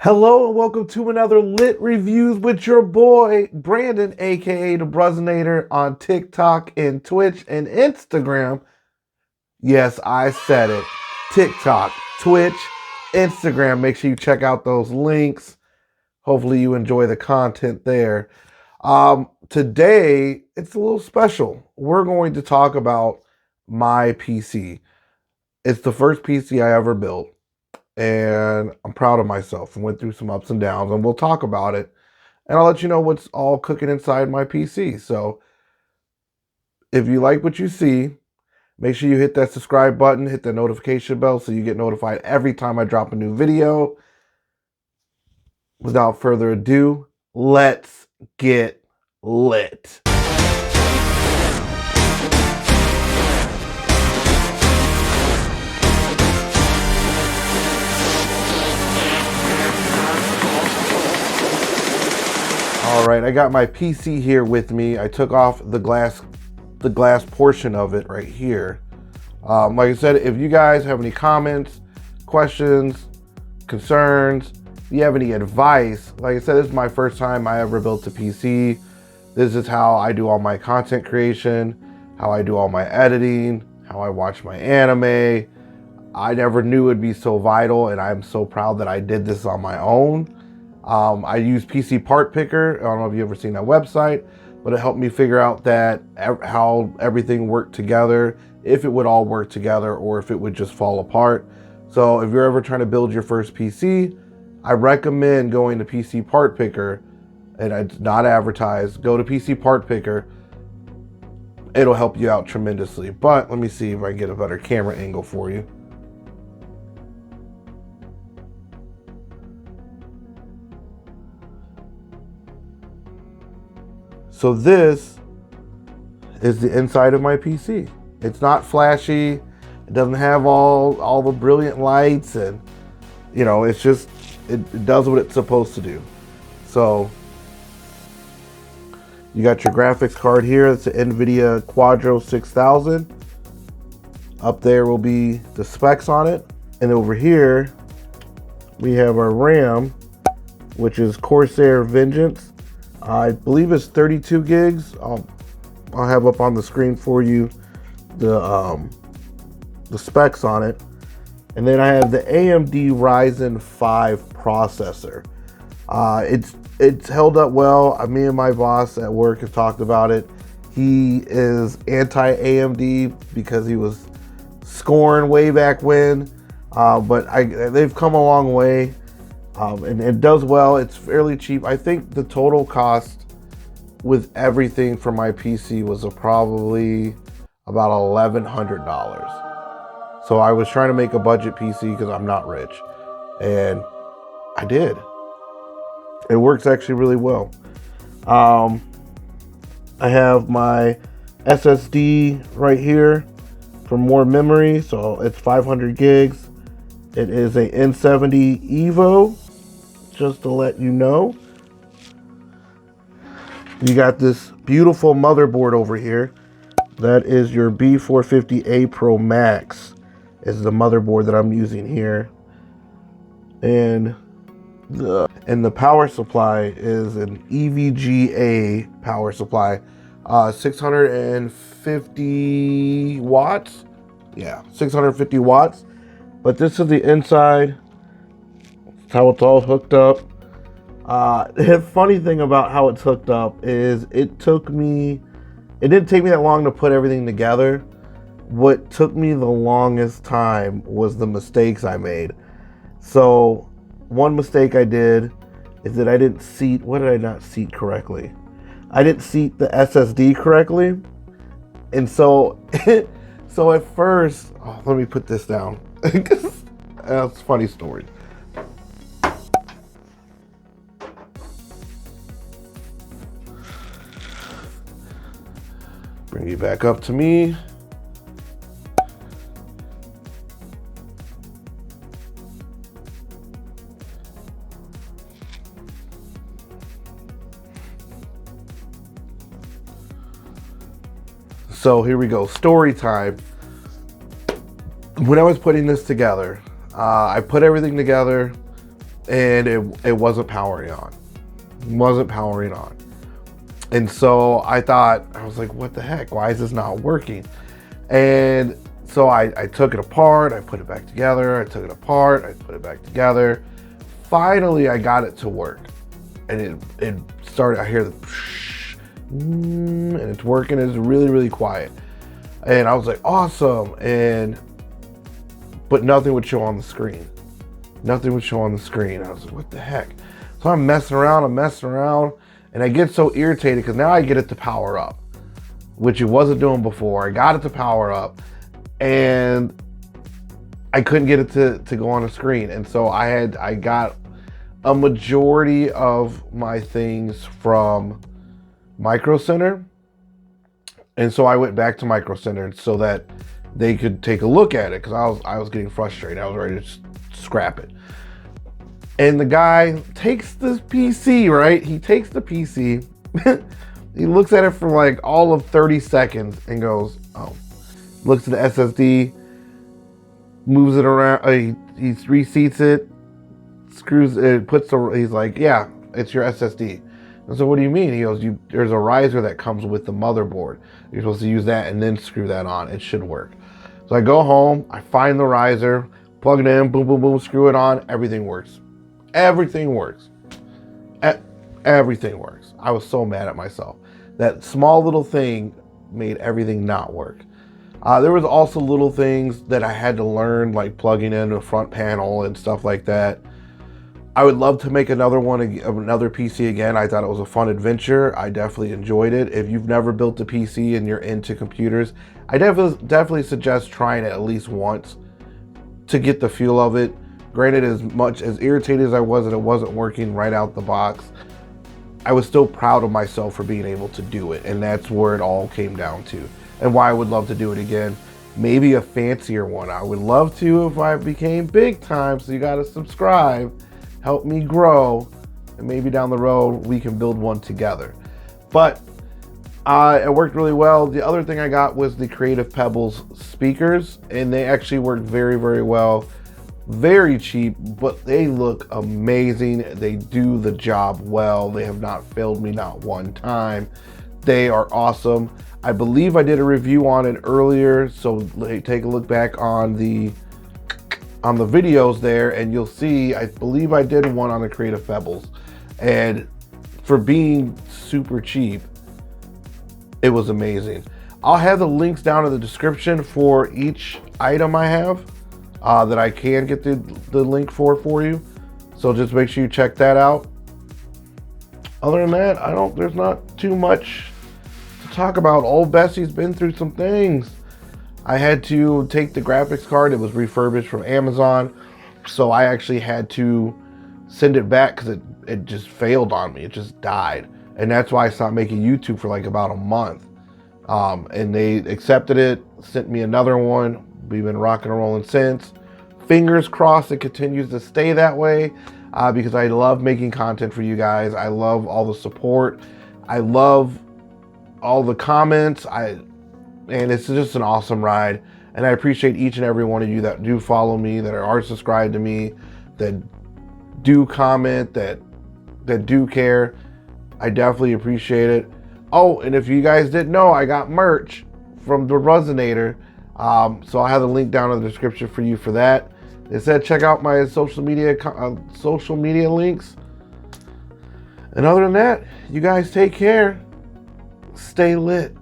Hello and welcome to another Lit Reviews with your boy Brandon, aka the Bruzinator, on TikTok and Twitch and Instagram. Yes, I said it. TikTok, Twitch, Instagram. Make sure you check out those links. Hopefully you enjoy the content there. Today it's a little special. We're going to talk about my PC. It's the first PC I ever built, and I'm proud of myself. I went through some ups and downs, and we'll talk about it. And I'll let you know what's all cooking inside my PC. So if you like what you see, make sure you hit that subscribe button, hit the notification bell so you get notified every time I drop a new video. Without further ado, let's get lit. All right, I got my PC here with me. I took off the glass portion of it right here. Like I said, if you guys have any comments, questions, concerns, if you have any advice, like I said, this is my first time I ever built a PC. This is how I do all my content creation, how I do all my editing, how I watch my anime. I never knew it'd be so vital, and I'm so proud that I did this on my own. I use PC Part Picker. I don't know if you've ever seen that website, but it helped me figure out that how everything worked together, if it would all work together or if it would just fall apart. So if you're ever trying to build your first PC, I recommend going to PC Part Picker, and it's not advertised. Go to PC Part Picker. It'll help you out tremendously. But let me see if I can get a better camera angle for you. So this is the inside of my PC. It's not flashy. It doesn't have all the brilliant lights, and it's just it does what it's supposed to do. So you got your graphics card here. It's an NVIDIA Quadro 6000. Up there will be the specs on it, and over here we have our RAM, which is Corsair Vengeance. I believe it's 32 gigs. I'll have up on the screen for you the specs on it. And then I have the AMD Ryzen 5 processor. It's held up well. Me and my boss at work have talked about it. He is anti-AMD because he was scorned way back when. But they've come a long way. And it does well. It's fairly cheap. I think the total cost with everything for my PC was probably about $1,100. So I was trying to make a budget PC because I'm not rich, and I did. It works actually really well. I have my SSD right here for more memory, so it's 500 gigs. It is a N70 Evo, just to let you know. You got this beautiful motherboard over here. That is your B450A Pro Max is the motherboard that I'm using here. And the power supply is an EVGA power supply. 650 watts. Yeah, 650 watts. But this is the inside. That's how it's all hooked up. The funny thing about how it's hooked up is it didn't take me that long to put everything together. What took me the longest time was the mistakes I made. So one mistake I did is that I didn't seat, what did I not seat correctly? I didn't seat the SSD correctly. And so, so at first, let me put this down. That's a funny story. Bring you back up to me. So here we go, story time. When I was putting this together, I put everything together and it wasn't powering on. Wasn't powering on. And so I was like, what the heck? Why is this not working? And so I took it apart, I put it back together, I took it apart, I put it back together. Finally, I got it to work. And it started, I hear the and it's working, it's really, really quiet. And I was like, awesome. But nothing would show on the screen. Nothing would show on the screen. I was like, what the heck? So I'm messing around, and I get so irritated because now I get it to power up, which it wasn't doing before. I got it to power up, and I couldn't get it to go on the screen. And so I got a majority of my things from Micro Center. And so I went back to Micro Center so that they could take a look at it, because I was getting frustrated. I was ready to just scrap it. And the guy takes this PC, right? He takes the PC, he looks at it for like all of 30 seconds and goes, oh, looks at the SSD, moves it around, he reseats it, screws it, he's like, yeah, it's your SSD. And so what do you mean? He goes, there's a riser that comes with the motherboard. You're supposed to use that and then screw that on. It should work. So I go home, I find the riser, plug it in, boom, boom, boom, screw it on, everything works. Everything works. Everything works. I was so mad at myself. That small little thing made everything not work. There was also little things that I had to learn, like plugging in a front panel and stuff like that. I would love to make another PC again. I thought it was a fun adventure. I definitely enjoyed it. If you've never built a PC and you're into computers, I definitely suggest trying it at least once to get the feel of it. Granted, as much as irritated as I was that it wasn't working right out the box, I was still proud of myself for being able to do it. And that's where it all came down to. And why I would love to do it again. Maybe a fancier one. I would love to if I became big time. So you got to subscribe, help me grow, and maybe down the road we can build one together. But it worked really well. The other thing I got was the Creative Pebbles speakers, and they actually worked very, very well. Very cheap, but they look amazing. They do the job well. They have not failed me not one time. They are awesome. I believe I did a review on it earlier, so take a look back on the videos there, and you'll see I believe I did one on the Creative Pebbles, and for being super cheap, it was amazing. I'll have the links down in the description for each item I have that I can get the link for you. So just make sure you check that out. Other than that, there's not too much to talk about. Old Bessie's been through some things. I had to take the graphics card. It was refurbished from Amazon. So I actually had to send it back because it just failed on me. It just died. And that's why I stopped making YouTube for like about a month. And they accepted it, sent me another one. We've been rocking and rolling since. Fingers crossed it continues to stay that way, because I love making content for you guys. I love all the support. I love all the comments. And it's just an awesome ride. And I appreciate each and every one of you that do follow me, that are subscribed to me, that do comment, that do care. I definitely appreciate it. Oh, and if you guys didn't know, I got merch from the Resonator. So I'll have the link down in the description for you for that. It said check out my social media links. And other than that, you guys take care. Stay lit.